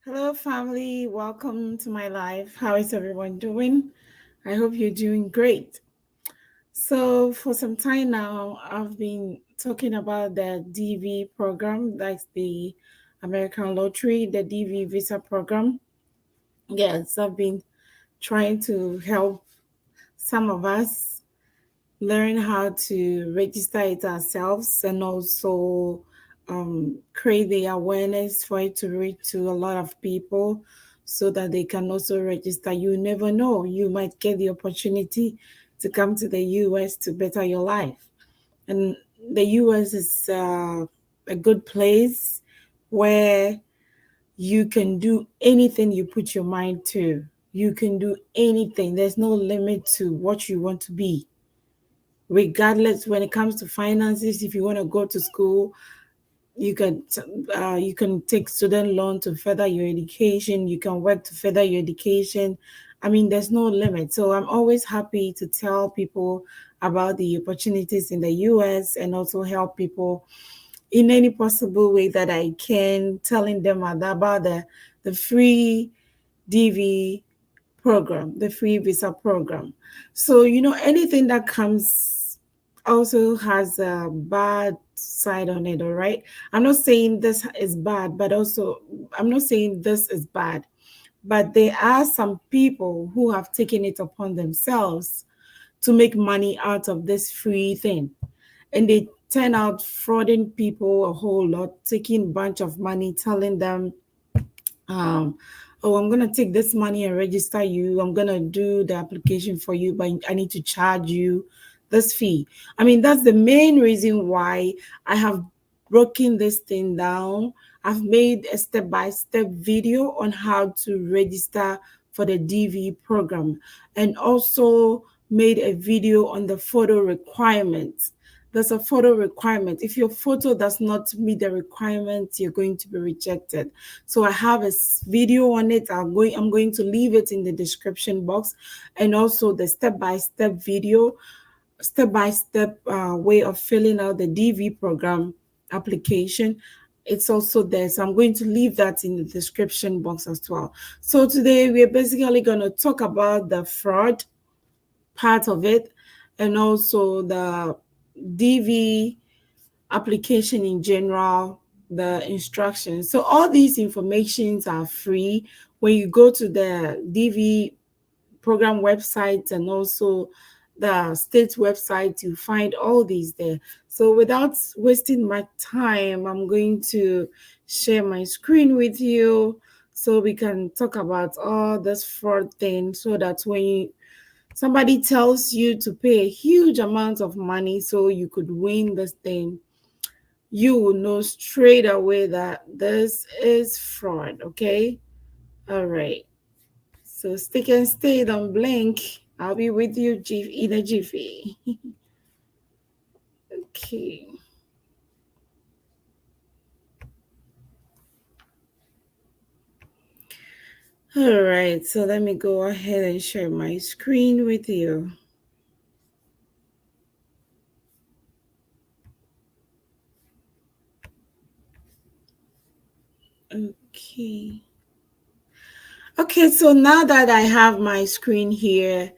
Hello, family. Welcome to my life. How is everyone doing? I hope you're doing great. So, for some time now, I've been talking about the DV program, that's the American Lottery, the DV visa program. Yes, I've been trying to help some of us learn how to register it ourselves and also create the awareness for it to reach to a lot of people so that they can also register. You never know, you might get the opportunity to come to the US to better your life. And the US is a good place where you can do anything you put your mind to. You can do anything. There's no limit to what you want to be, regardless. When it comes to finances, if you want to go to school, you can you can take student loan to further your education, you can work to further your education. I mean, there's no limit. So I'm always happy to tell people about the opportunities in the US and also help people in any possible way that I can, telling them about the free DV program, the free visa program. So, anything that comes also has a bad side on it, all right? I'm not saying this is bad, but also I'm not saying this is bad. But there are some people who have taken it upon themselves to make money out of this free thing. And they turn out frauding people a whole lot, taking a bunch of money, telling them um, oh, I'm going to take this money and register you. I'm going to do the application for you, but I need to charge you this fee. I mean, that's the main reason why I have broken this thing down. I've made a step-by-step video on how to register for the DV program and also made a video on the photo requirements. There's a photo requirement. If your photo does not meet the requirements, you're going to be rejected. So I have a video on it. I'm going to leave it in the description box, and also the step-by-step video, step-by-step way of filling out the DV program application. It's also there. So I'm going to leave that in the description box as well. So today we're basically going to talk about the fraud part of it and also the DV application in general, the instructions. So all these informations are free when you go to the DV program website and also the state website. You find all these there. So without wasting my time, I'm going to share my screen with you so we can talk about all this fraud thing, so that when somebody tells you to pay a huge amount of money so you could win this thing, you will know straight away that this is fraud. Okay. All right. So stick and stay, don't blink. I'll be with you in a jiffy. Okay. All right. So let me go ahead and share my screen with you. Okay. Okay, so now that I have my screen here,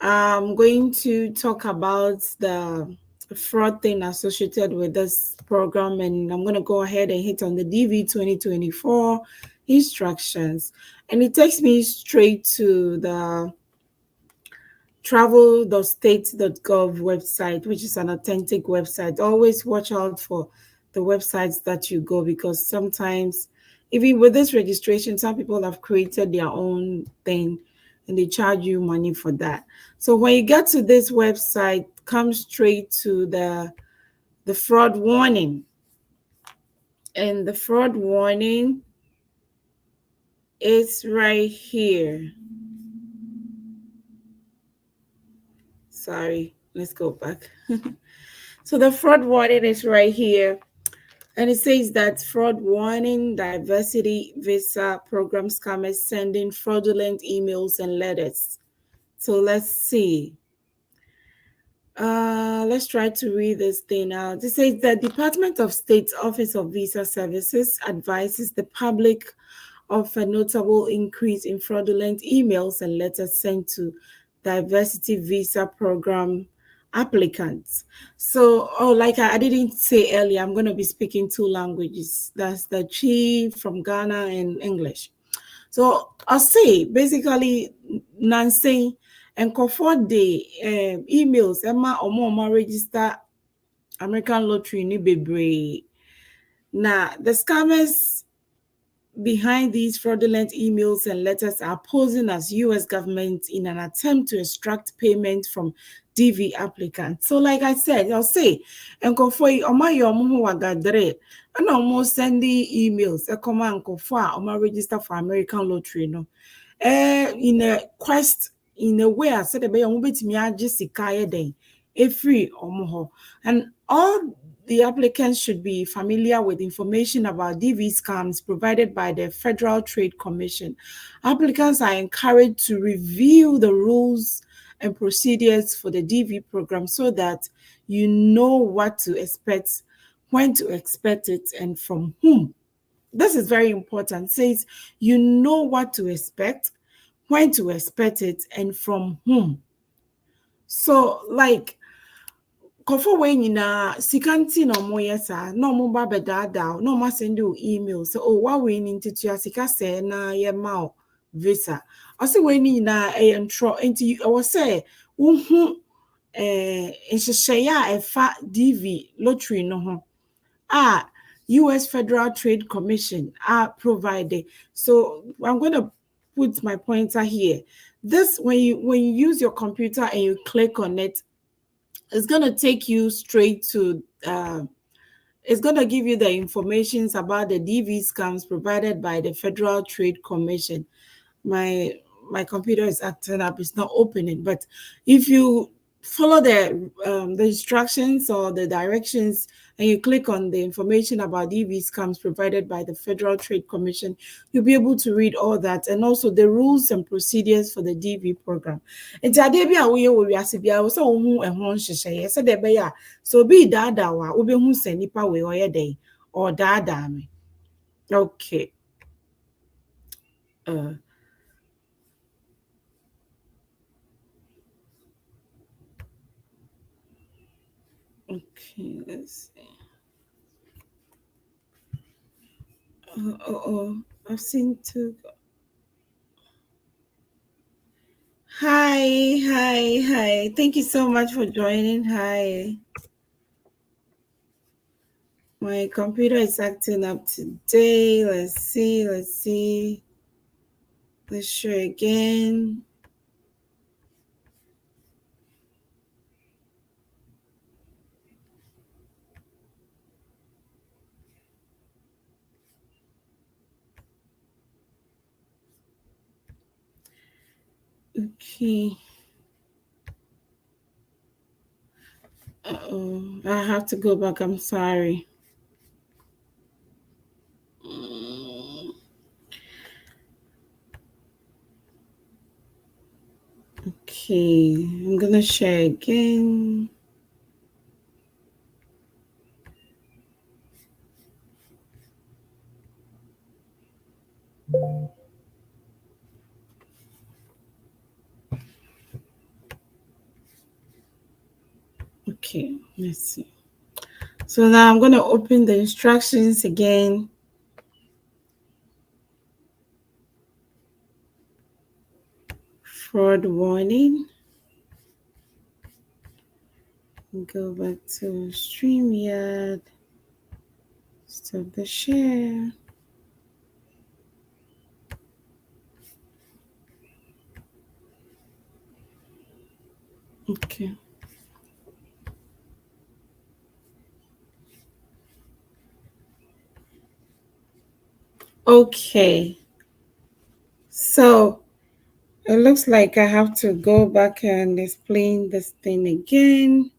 I'm going to talk about the fraud thing associated with this program, and I'm going to go ahead and hit on the DV 2024 instructions. And it takes me straight to the travel.state.gov website, which is an authentic website. Always watch out for the websites that you go, because sometimes, even with this registration, some people have created their own thing and they charge you money for that. So when you get to this website, come straight to the fraud warning. And the fraud warning is right here. Sorry, let's go back. So the fraud warning is right here. And it says that fraud warning, diversity visa program scammers sending fraudulent emails and letters. So let's see. Let's try to read this thing out. It says the Department of State's Office of Visa Services advises the public of a notable increase in fraudulent emails and letters sent to diversity visa program applicants. So, like I didn't say earlier, I'm going to be speaking two languages. That's the Chi from Ghana and English. So I'll say basically Nancy and comfort the emails Emma or more register American lottery ni bebre. Now the scammers behind these fraudulent emails and letters are posing as US government in an attempt to extract payment from DV applicants. So like I said, I'll say, and kofoi oma yomu wagadre, and almost sending emails, a command kofa, oma register for American lottery, no. In a quest, in a way, I said, a bay, me Jessica day, a free or and all the applicants should be familiar with information about DV scams provided by the Federal Trade Commission. Applicants are encouraged to review the rules and procedures for the DV program so that you know what to expect, when to expect it, and from whom. This is very important. It says you know what to expect, when to expect it, and from whom. So, like, kɔfɔ wei nyinaa sika nti na ɔmo yɛ saa na ɔmo ba bɛdaadaa na ɔmo asɛnde o email sɛ o wa wei ni ntetua sika sɛɛ na yɛ ma o visa ɔsɛ wei ni nyinaa ɛyɛ ntorɔ nti ɛwɔ sɛ wohu nhyehyɛeɛ a ɛfa DV lottery no ho a US Federal Trade Commission are provided. So I'm going to put my pointer here. This when you use your computer and you click on it, it's going to take you straight to it's going to give you the information about the DV scams provided by the Federal Trade Commission. My computer is acting up, it's not opening, but if you follow the instructions or the directions and you click on the information about DV scams provided by the Federal Trade Commission, you'll be able to read all that and also the rules and procedures for the DV program. And so be dadawa ube hu se nipa we oye day or dada me. Okay. Okay, let's see. I've seen two. Hi. Thank you so much for joining. Hi. My computer is acting up today. Let's see. Let's share again. Okay. I have to go back. I'm sorry. Okay, I'm gonna share again. Okay, let's see. So now I'm going to open the instructions again. Fraud warning. Go back to StreamYard. Stop the share. Okay. Okay. So it looks like I have to go back and explain this thing again.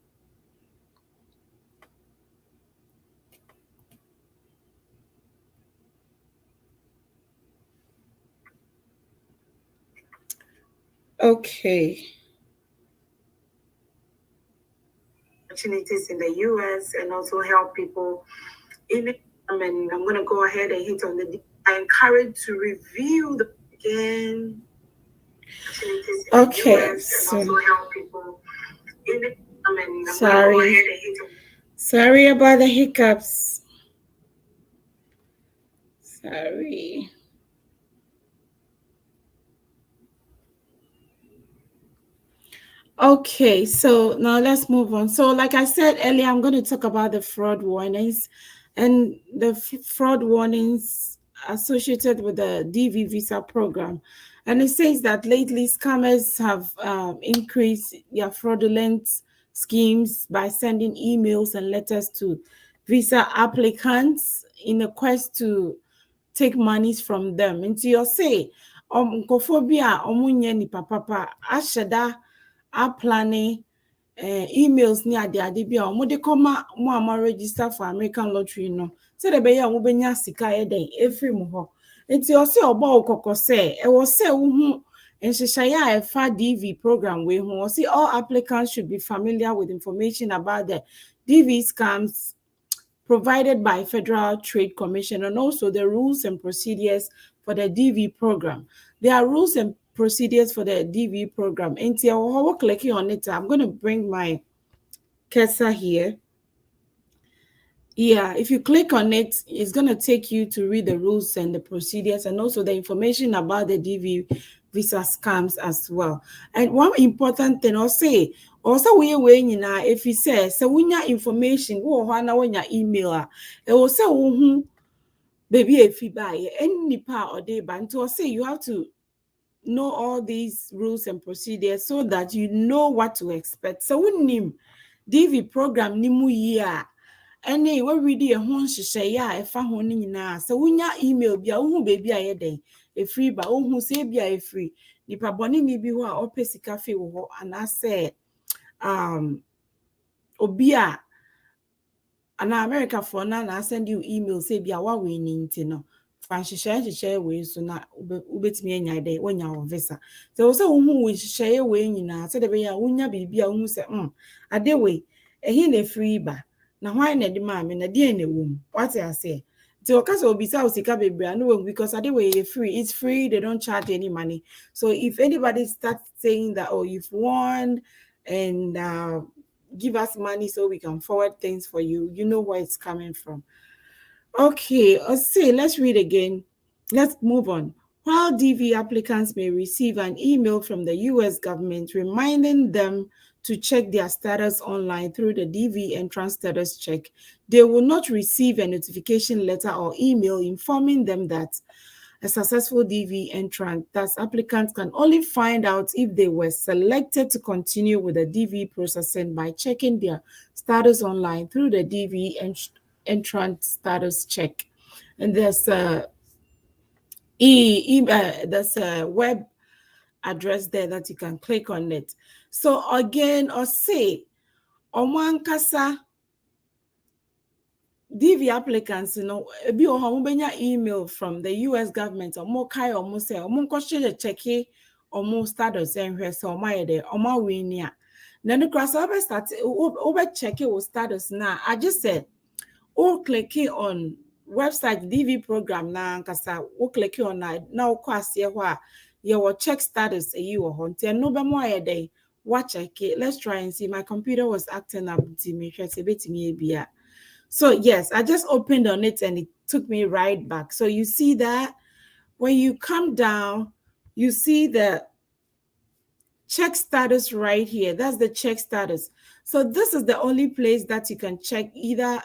Okay. Opportunities in the US and also help people in And I'm going to go ahead and hit on the. I encourage to review the again. Okay, so and also help people in the. Sorry about the hiccups. Sorry. Okay, so now let's move on. So, like I said earlier, I'm going to talk about the fraud warnings and the fraud warnings associated with the DV visa program. And it says that lately scammers have increased their fraudulent schemes by sending emails and letters to visa applicants in a quest to take monies from them. Into your say, nkophobia omunye ni papa asheda a planning emails ni ade bi a omode koma mo ama register for American lottery no se de be ya wo benya sika eden efri mu ho enti o se obo okoko se e wo se wo hu nhyehyaya a efa DV program we hu o se all applicants should be familiar with information about the DV scams provided by Federal Trade Commission and also the rules and procedures for the DV program. There are rules and procedures for the DV program. And we're clicking on it. I'm going to bring my cursor here. Yeah, if you click on it, it's going to take you to read the rules and the procedures and also the information about the DV visa scams as well. And one important thing I'll say, also if you say, so when your information, when your email, it will say, baby, if you buy any part or day, but to say you have to know all these rules and procedures so that you know what to expect. So when DV program nimu year. Any we read a hon hyehyɛ a ɛfa ho no nyinaa sɛ wonya email bia wohu baby a yɛden efiri ba wohu sɛ bia efiri nipa bɔne ni bi ho a ɔpɛ sika fe wo ho anaasɛ obi a ana America for na send you email sɛ bia wa we ni nti no fa hyehyɛ we so na ubetimi anya dey wonya wo visa sɛ wo sɛ wohu we hyehyɛ we nyinaa sɛ de be ya wonya bibi a wohu sɛ ade we ehi na efiri ba na why na di ma me na di na wom what I say so because obisa osika bebre no because ade we free, it's free, they don't charge any money. So if anybody starts saying that you've won and give us money so we can forward things for you, you know where it's coming from. Okay, let's read again. Let's move on. While DV applicants may receive an email from the US government reminding them to check their status online through the DV entrance status check, they will not receive a notification letter or email informing them that a successful DV entrant. Thus, applicants can only find out if they were selected to continue with the DV processing by checking their status online through the DV entrant status check. And there's there's a web address there that you can click on it. So again, or say, Omankasa DV applicants, be email from the US government or more kai or more say, or more question check or more status and where so my day or more winia. Then the cross over start over check it with status now. I just said, click on website DV program na nkasa click on na kwase hwa your check status you or ntia no be mo ayede watch it. Let's try and see. My computer was acting up to me bia. So yes, I just opened on it and it took me right back. So you see that when you come down, you see the check status right here. That's the check status. So this is the only place that you can check either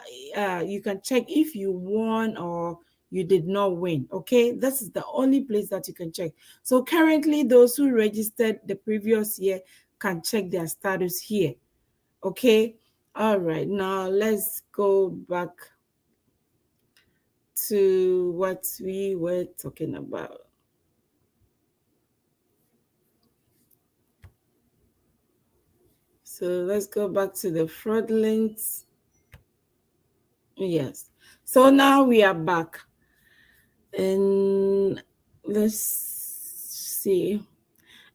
you can check if you won or you did not win. Okay, this is the only place that you can check. So currently those who registered the previous year can check their status here. Okay, all right, now let's go back to what we were talking about. So let's go back to the fraudulent. Yes. So now we are back. And let's see.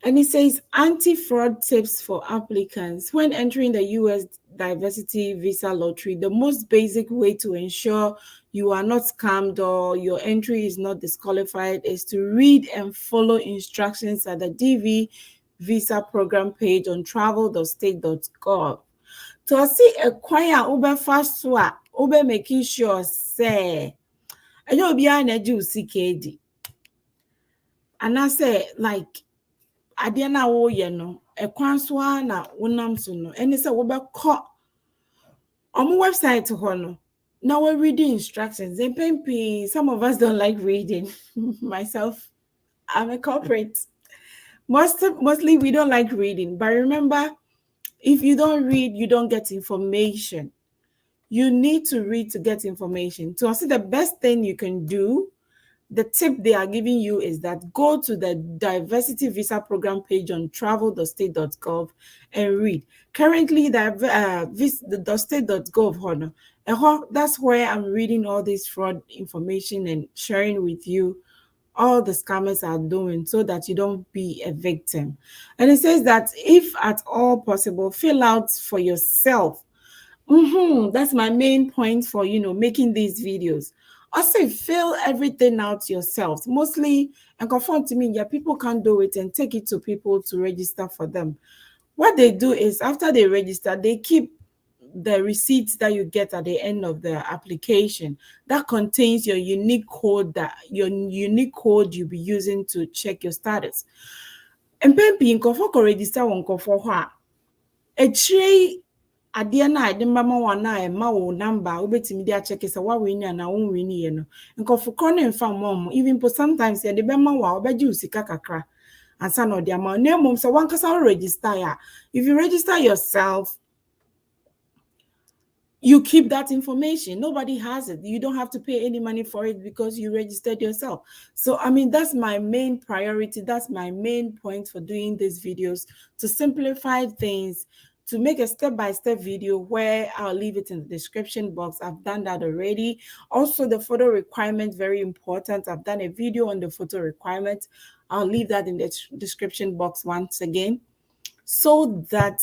And it says anti-fraud tips for applicants. When entering the US diversity visa lottery, the most basic way to ensure you are not scammed or your entry is not disqualified is to read and follow instructions at the DV visa program page on travel.state.gov. To see a choir over fast over making sure say and you'll be an edu CKD. And I say like adeɛ na woyɛ no ɛkwan so a na wonam so no ɛne sɛ wobɛkɔ ɔmo website hɔ no na we reading instructions and pay. Some of us don't like reading. Myself, I'm a corporate. Mostly we don't like reading, but remember, if you don't read, you don't get information. You need to read to get information. So I see the best thing you can do, the tip they are giving you is that go to the diversity visa program page on travel.state.gov and read. Currently, the state.gov, that's where I'm reading all this fraud information and sharing with you all the scammers are doing so that you don't be a victim. And it says that if at all possible, fill out for yourself. That's my main point for making these videos. Also, fill everything out yourself. Mostly, and conform to me, yeah, people can't do it and take it to people to register for them. What they do is after they register, they keep the receipts that you get at the end of the application that contains your unique code you'll be using to check your status. And pen ko register one ko for a tree adeɛ na ade mama wa na ɛma wo number wobetimi de check sɛ wa win na wo win ye no nkɔfo kɔ ne mfa mom even po sometimes ye de bɛma wa obɛgye usika kakra ansa na ɔde ama na mom sɛ wankasa register ya. If you register yourself, you keep that information. Nobody has it. You don't have to pay any money for it because you registered yourself. So, I mean, that's my main priority. That's my main point for doing these videos, to simplify things, to make a step-by-step video where I'll leave it in the description box. I've done that already. Also, the photo requirement, very important. I've done a video on the photo requirement. I'll leave that in the description box once again, so that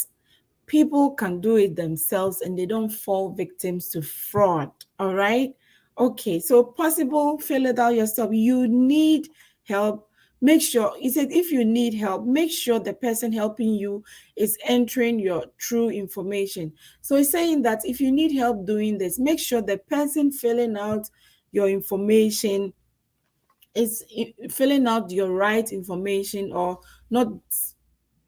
people can do it themselves and they don't fall victims to fraud. All right. Okay. So possible, fill it out yourself. You need help. Make sure, he said, if you need help, make sure the person helping you is entering your true information. So he's saying that if you need help doing this, make sure the person filling out your information is filling out your right information, or not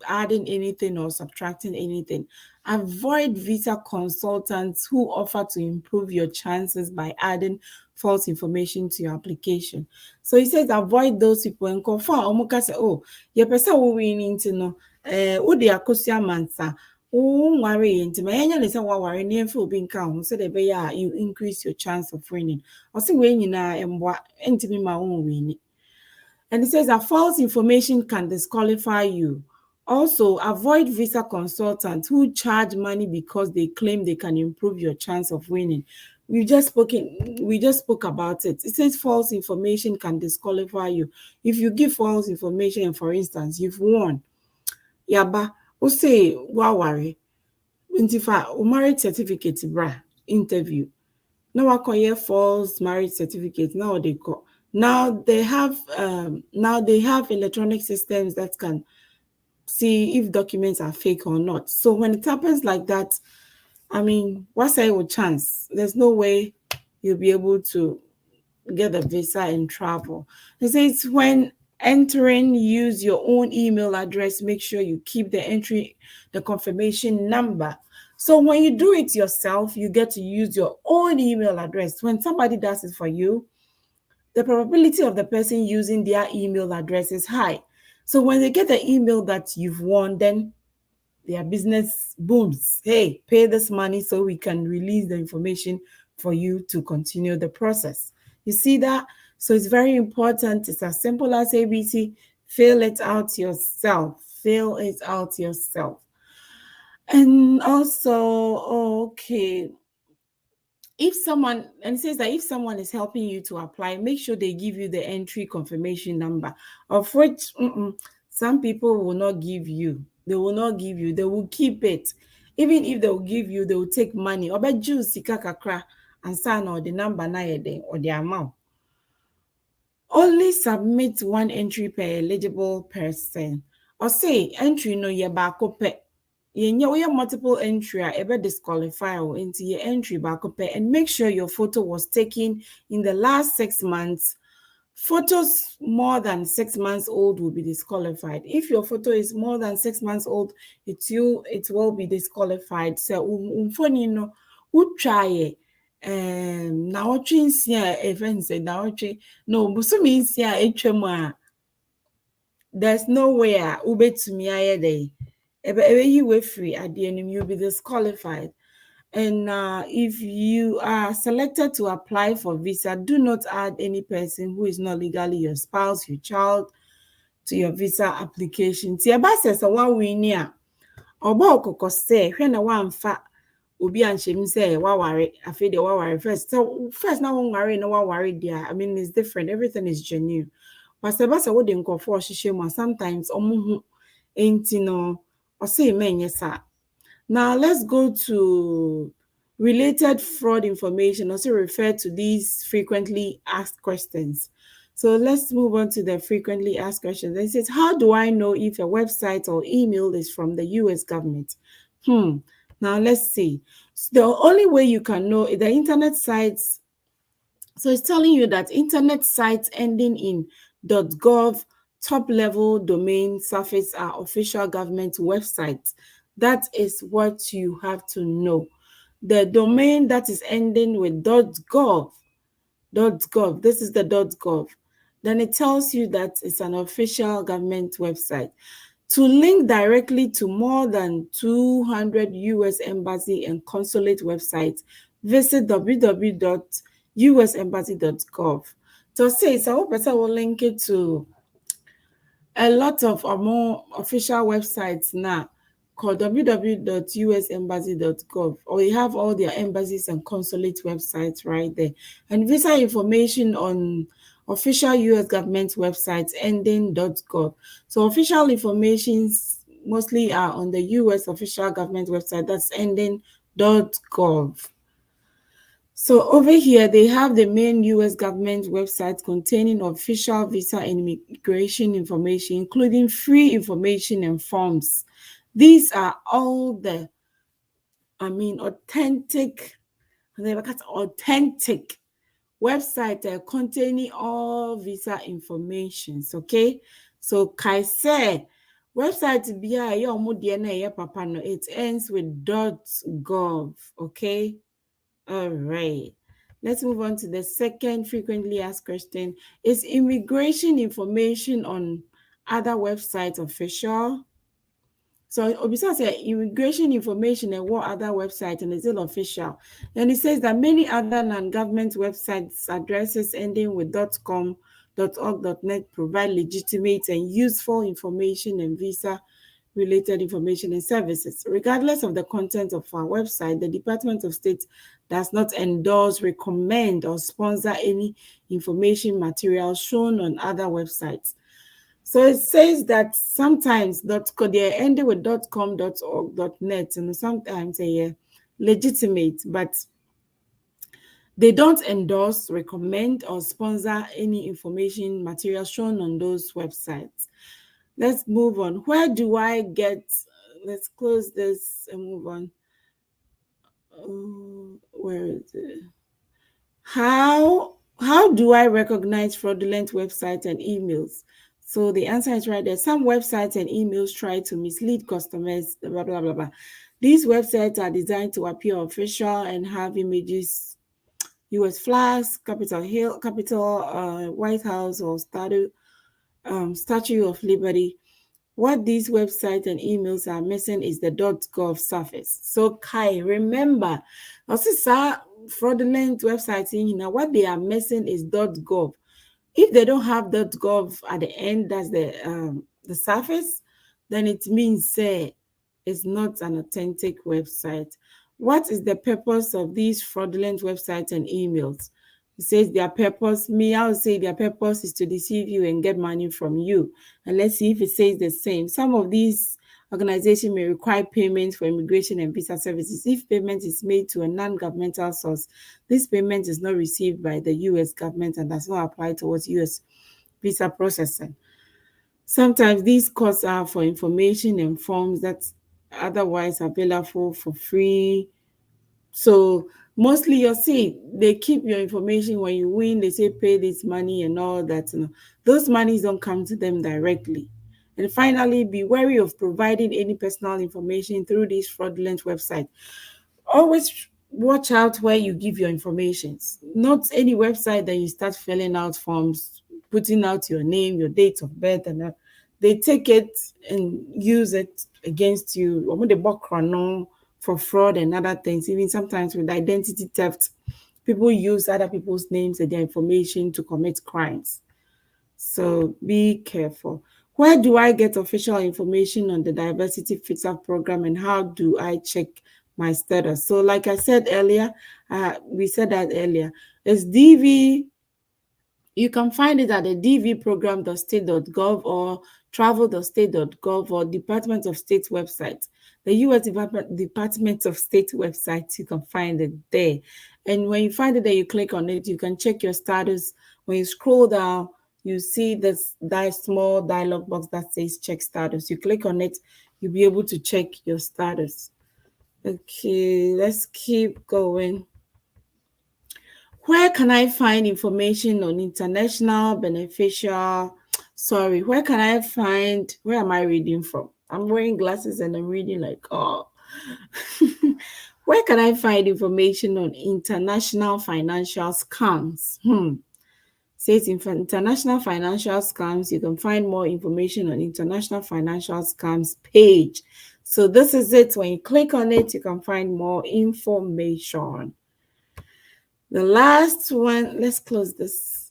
adding anything or subtracting anything. Avoid visa consultants who offer to improve your chances by adding false information to your application. So he says avoid those people and confirm omuka say, oh, your person will win into no udi akosia mansa. Oh, worry into my annual say what worry near full being count so that you increase your chance of winning. Or see when you know and what into me my own winning. And it says that false information can disqualify you. Also, avoid visa consultants who charge money because they claim they can improve your chance of winning. We just spoke about it. It says false information can disqualify you. If you give false information, and for instance, you've won. Yaba, we say, wow, worry. Marriage certificate, bra, interview. Now I call false marriage certificate. Now they call. Now they have electronic systems that can see if documents are fake or not. So when it happens like that, I mean, what's a chance? There's no way you'll be able to get a visa and travel. It says when entering, use your own email address. Make sure you keep the confirmation number. So when you do it yourself, you get to use your own email address. When somebody does it for you, the probability of the person using their email address is high. So when they get the email that you've won, then their business booms. Hey, pay this money so we can release the information for you to continue the process. You see that? So it's very important. It's as simple as ABC. Fill it out yourself. Fill it out yourself. And also, okay, if someone, and it says that if someone is helping you to apply, make sure they give you the entry confirmation number, of which Some people will not give you. They will not give you. They will keep it. Even if they will give you, they will take money. Oba juice sika kakra and sign or the number na yede or the amount. Only submit one entry per eligible person. Or say entry no ye baako pe. Ye multiple entry ebe disqualify or into your entry baako pe, and make sure your photo was taken in the last 6 months. Photos more than 6 months old will be disqualified. If your photo is more than 6 months old, it will be disqualified. So umfoni no try na otwe nsia events na otwe no busumi nsia etwam a there's no way ubetumi aye dey ebe you we free at the end you'll be disqualified. And if you are selected to apply for visa, do not add any person who is not legally your spouse, your child, to your visa application. Ti eba se one we near oba okoko say hwe na wamfa obi anhyem say waware afi de waware first. So first na won ware na waware dia. I mean it's different. Everything is genuine. But se wo de nkofo ohihye mu sometimes omuhu enti no o say menye sa. Now let's go to related fraud information, also referred to these frequently asked questions. So let's move on to the frequently asked questions. It says, how do I know if a website or email is from the US government? Now let's see. So the only way you can know is the internet sites. So it's telling you that internet sites ending in .gov top level domain surface are official government websites. That is what you have to know. The domain that is ending with .gov, this is the .gov. Then it tells you that it's an official government website. To link directly to more than 200 US embassy and consulate websites, visit www.usembassy.gov. So say so person will link it to a lot of more official websites now called www.usembassy.gov, or you have all their embassies and consulate websites right there. And visa information on official US government websites ending .gov. So official informations mostly are on the US official government website that's ending .gov. So over here, they have the main US government website containing official visa and immigration information, including free information and forms. These are all the, authentic website containing all visa informations, okay? So Kaise website it ends with .gov, okay? All right. Let's move on to the second frequently asked question. Is immigration information on other websites official? So besides immigration information and what other website and is it official? And it says that many other non-government websites addresses ending with .com, .org.net provide legitimate and useful information and visa related information and services. Regardless of the content of our website, the Department of State does not endorse, recommend, or sponsor any information material shown on other websites. So it says that sometimes they're ending with .com, .org.net, and sometimes they're legitimate, but they don't endorse, recommend, or sponsor any information material shown on those websites. Let's move on. Where do I get, let's close this and move on. Where is it? How do I recognize fraudulent websites and emails? So the answer is right there. Some websites and emails try to mislead customers, blah, blah, blah, blah. These websites are designed to appear official and have images, US flags, Capitol Hill, White House, or Statue of Liberty. What these websites and emails are missing is the .gov surface. So Kai, remember, also fraudulent websites, what they are missing is .gov. If they don't have .gov at the end, that's the surface, then it means it's not an authentic website. What is the purpose of these fraudulent websites and emails? It says their purpose, I would say their purpose is to deceive you and get money from you. And let's see if it says the same. Some of these organizations may require payment for immigration and visa services. If payment is made to a non-governmental source, this payment is not received by the U.S. government and does not apply towards U.S. visa processing. Sometimes these costs are for information and forms that otherwise available for free. So mostly you'll see they keep your information. When you win, they say pay this money and all that. Those monies don't come to them directly. And finally, be wary of providing any personal information through this fraudulent website. Always watch out where you give your information. Not any website that you start filling out forms, putting out your name, your date of birth, and they take it and use it against you. For fraud and other things, even sometimes with identity theft, people use other people's names and their information to commit crimes. So be careful. Where do I get official information on the diversity visa program and how do I check my status? So like I said earlier, we said that earlier, it's DV. You can find it at the dvprogram.state.gov or travel.state.gov or Department of State website. The U.S. Department of State website, you can find it there. And when you find it there, you click on it, you can check your status. When you scroll down, you see that small dialog box that says check status. You click on it, you'll be able to check your status. Okay, let's keep going. Where can I find information on international beneficial? Sorry, where am I reading from? I'm wearing glasses and I'm reading like, oh. Where can I find information on international financial scams? Says in international financial scams, you can find more information on international financial scams page. So this is it. When you click on it, you can find more information. The last one, let's close this.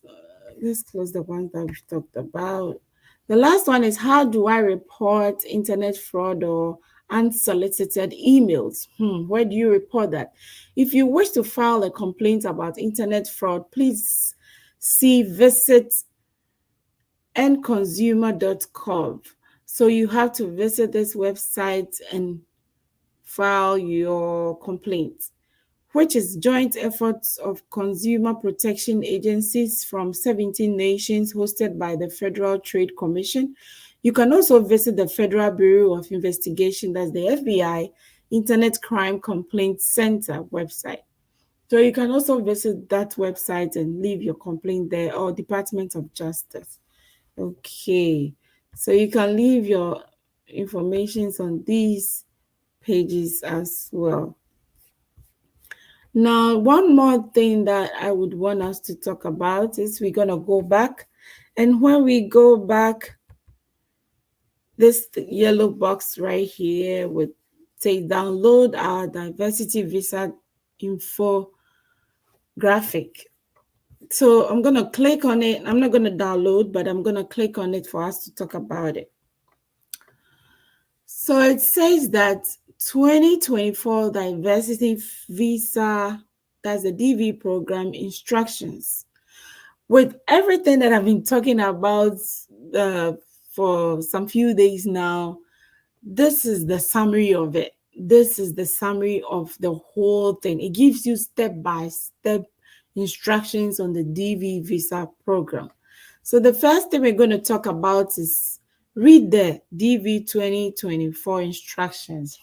Let's close the ones that we've talked about. The last one is, how do I report internet fraud or unsolicited emails? Where do you report that? If you wish to file a complaint about internet fraud, please visit endconsumer.gov. So you have to visit this website and file your complaint, which is joint efforts of consumer protection agencies from 17 nations hosted by the Federal Trade Commission. You can also visit the Federal Bureau of Investigation, that's the FBI, Internet Crime Complaint Center website. So you can also visit that website and leave your complaint there, or Department of Justice. Okay, so you can leave your information on these pages as well. Now, one more thing that I would want us to talk about is we're going to go back. And when we go back, this yellow box right here would say download our diversity visa infographic. So I'm going to click on it. I'm not going to download, but I'm going to click on it for us to talk about it. So it says that 2024 diversity visa, that's the DV program instructions. With everything that I've been talking about for some few days now, this is the summary of it. This is the summary of the whole thing. It gives you step-by-step instructions on the DV visa program. So the first thing we're going to talk about is read the DV 2024 instructions.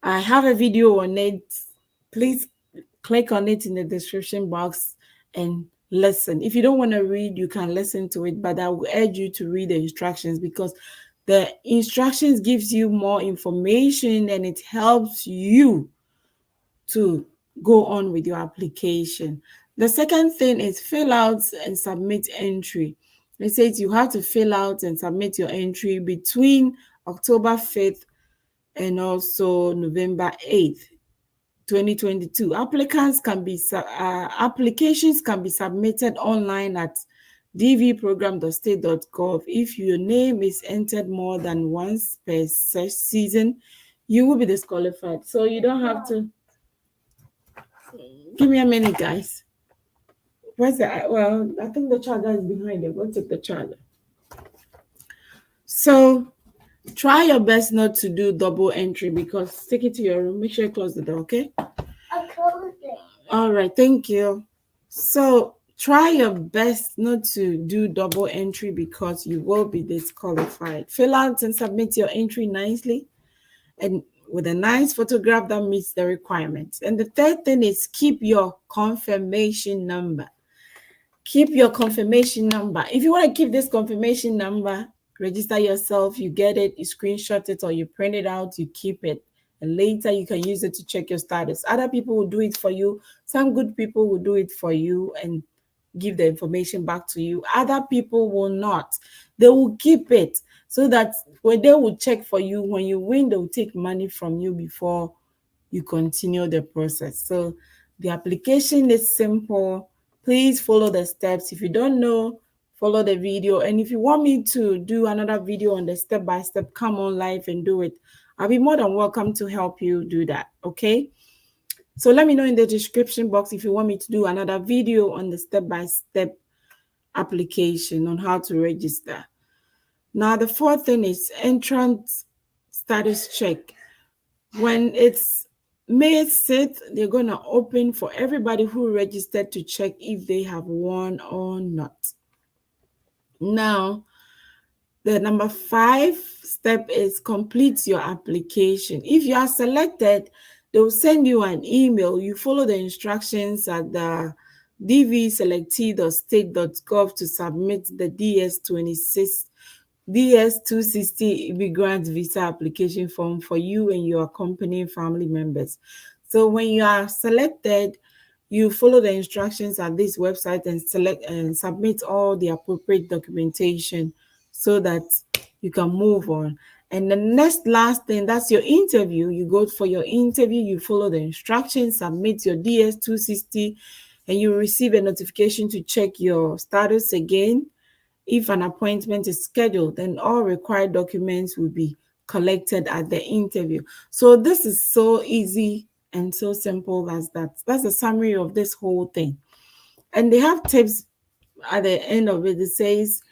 I have a video on it. Please click on it in the description box and listen. If you don't want to read, you can listen to it, but I will urge you to read the instructions because the instructions gives you more information and it helps you to go on with your application. The second thing is fill out and submit entry. It says you have to fill out and submit your entry between October 5th and also November 8th, 2022. Applications can be submitted online at dvprogram.state.gov. If your name is entered more than once per season, you will be disqualified. So you don't have to. Give me a minute, guys. Where's the, well, I think the charger is behind it. Go take the charger. So try your best not to do double entry, because take it to your room. Make sure you close the door, okay? I closed it. All right, thank you. So try your best not to do double entry because you will be disqualified. Fill out and submit your entry nicely and with a nice photograph that meets the requirements. And the third thing is keep your confirmation number. Keep your confirmation number. If you want to keep this confirmation number, register yourself, you get it, you screenshot it, or you print it out, you keep it. And later you can use it to check your status. Other people will do it for you. Some good people will do it for you and give the information back to you. Other people will not. They will keep it so that when they will check for you, when you win, they will take money from you before you continue the process. So the application is simple. Please follow the steps. If you don't know, follow the video. And if you want me to do another video on the step-by-step, come on live and do it. I'll be more than welcome to help you do that, okay? So let me know in the description box if you want me to do another video on the step-by-step application on how to register. Now, the fourth thing is entrant status check. When it's May 6th, they're going to open for everybody who registered to check if they have won or not. Now, the number 5 step is complete your application. If you are selected, they will send you an email. You follow the instructions at the dvselectee.state.gov to submit the DS260 immigrant visa application form for you and your accompanying family members. So when you are selected, you follow the instructions at this website and select and submit all the appropriate documentation so that you can move on. And the last thing, that's your interview. You go for your interview, you follow the instructions, submit your DS260, and you receive a notification to check your status again. If an appointment is scheduled, then all required documents will be collected at the interview. So this is so easy and so simple as that. That's a summary of this whole thing. And they have tips at the end of it. It says,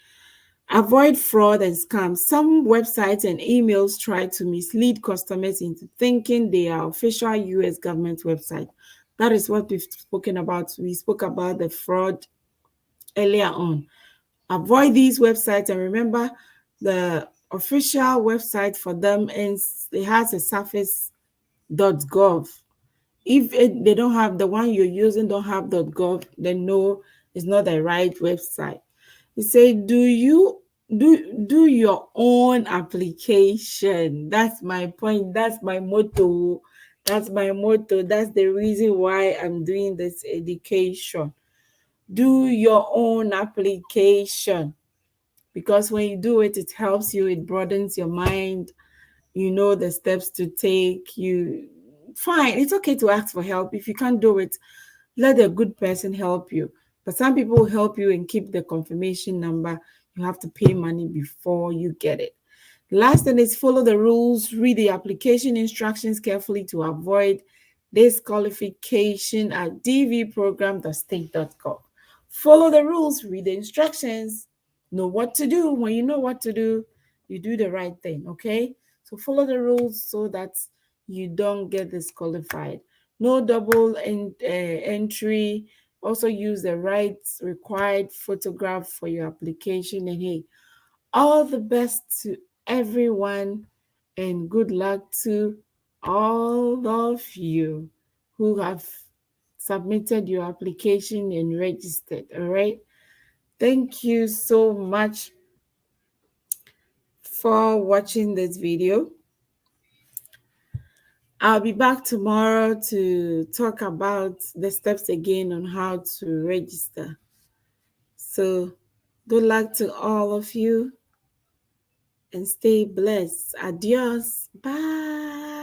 avoid fraud and scams. Some websites and emails try to mislead customers into thinking they are official US government website. That is what we've spoken about. We spoke about the fraud earlier on. Avoid these websites and remember the official website for them is it has a surface.gov. If they don't have the one you're using don't have .gov, then no, it's not the right website. It say do your own application. That's my point. That's my motto. That's the reason why I'm doing this education. Do your own application, because when you do it, it helps you, it broadens your mind, you know the steps to take. You fine, it's okay to ask for help. If you can't do it, let a good person help you. But some people will help you and keep the confirmation number. You have to pay money before you get it. Last thing is follow the rules, read the application instructions carefully to avoid disqualification at dvprogram.state.gov. Follow the rules, read the instructions, know what to do. When you know what to do, you do the right thing, okay? So follow the rules so that you don't get disqualified. No double entry. Also use the right required photograph for your application. And hey, all the best to everyone and good luck to all of you who have submitted your application and registered. All right. Thank you so much for watching this video. I'll be back tomorrow to talk about the steps again on how to register. So good luck to all of you and stay blessed. Adios. Bye.